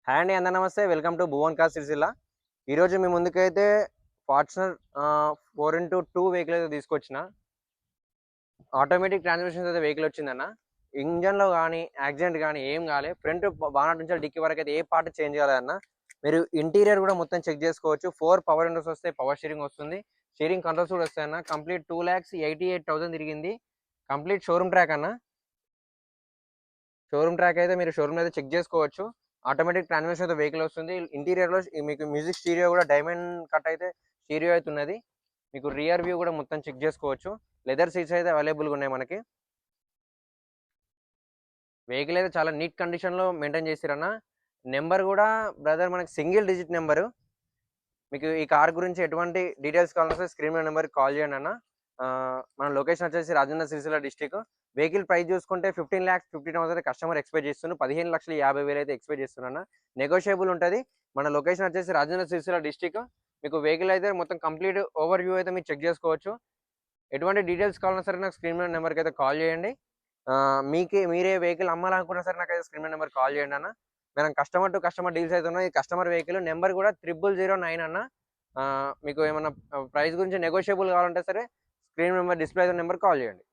Hi అండి, అందరూ నమస్తే. Welcome to Bhuvan car Sircilla. ఈరోజు మీ ముందుకైతే ఫార్చునర్ 4x2 వెహికల్ అయితే తీసుకొచ్చిన. ఆటోమేటిక్ ట్రాన్స్మిషన్ అయితే వెహికల్ వచ్చిందన్న. ఇంజన్లో కానీ యాక్సిడెంట్ కానీ ఏం కాలే. ఫ్రంట్ బానట్ నుంచి డిక్కీ వరకు అయితే ఏ పార్ట్ చేంజ్ కాలేదన్న. మీరు ఇంటీరియర్ కూడా మొత్తం చెక్ చేసుకోవచ్చు. 4 పవర్ విండోస్ వస్తాయి, పవర్ స్టీరింగ్ వస్తుంది, స్టీరింగ్ కంట్రోల్స్ కూడా వస్తాయన్న. కంప్లీట్ 2,88,000 తిరిగింది. కంప్లీట్ షోరూమ్ ట్రాక్ అన్న. షోరూమ్ ట్రాక్ అయితే మీరు షోరూమ్ అయితే చెక్ చేసుకోవచ్చు. ఆటోమేటిక్ ట్రాన్స్మిషన్ అయితే వెహికల్ వస్తుంది. ఇంటీరియర్లో మీకు మ్యూజిక్ స్టీరియో కూడా డైమండ్ కట్ అయితే స్టీరియో అయితే ఉన్నది. మీకు రియర్ వ్యూ కూడా మొత్తం చెక్ చేసుకోవచ్చు. లెదర్ సీట్స్ అయితే అవైలబుల్గా ఉన్నాయి మనకి. వెహికల్ అయితే చాలా నీట్ కండిషన్లో మెయింటైన్ చేసిరన్న. నెంబర్ కూడా బ్రదర్ మనకి సింగిల్ డిజిట్ నెంబరు. మీకు ఈ కార్ గురించి ఎటువంటి డీటెయిల్స్ కావాలంటే స్క్రీన్ మీద నెంబర్కి కాల్ చేయండి అన్న. మన లొకేషన్ వచ్చేసి Rajanna Sircilla district. Vehicle price చూసుకుంటే 15,50,000 కస్టమర్ ఎక్స్పెక్ట్ చేస్తున్నాను. 15,50,000 అయితే ఎక్స్పెక్ట్ చేస్తున్నాను. నెగోషియబుల్ ఉంటుంది. మన లొకేషన్ వచ్చేసి రాజన్న సిరిసిల్ల డిస్టిక్. మీకు వెహికల్ అయితే మొత్తం కంప్లీట్ ఓవర్ వ్యూ అయితే మీరు చెక్ చేసుకోవచ్చు. ఎటువంటి డీటెయిల్స్ కావాలన్నా సరే నాకు స్క్రీన్ మీద నెంబర్కి అయితే కాల్ చేయండి. మీరే వెహికల్ అమ్మాలనుకున్నా సరే నాకైతే స్క్రీన్ మీద నెంబర్ కాల్ చేయండి అన్న. మనం కస్టమర్ టు కస్టమర్ డీల్స్ అయితే ఉన్నాయి. కస్టమర్ వెహికల్ నెంబర్ కూడా 0009 అన్న. మీకు ఏమన్నా ప్రైస్ గురించి నెగోషియబుల్ కావాలంటే సరే screen number display number call చేయండి.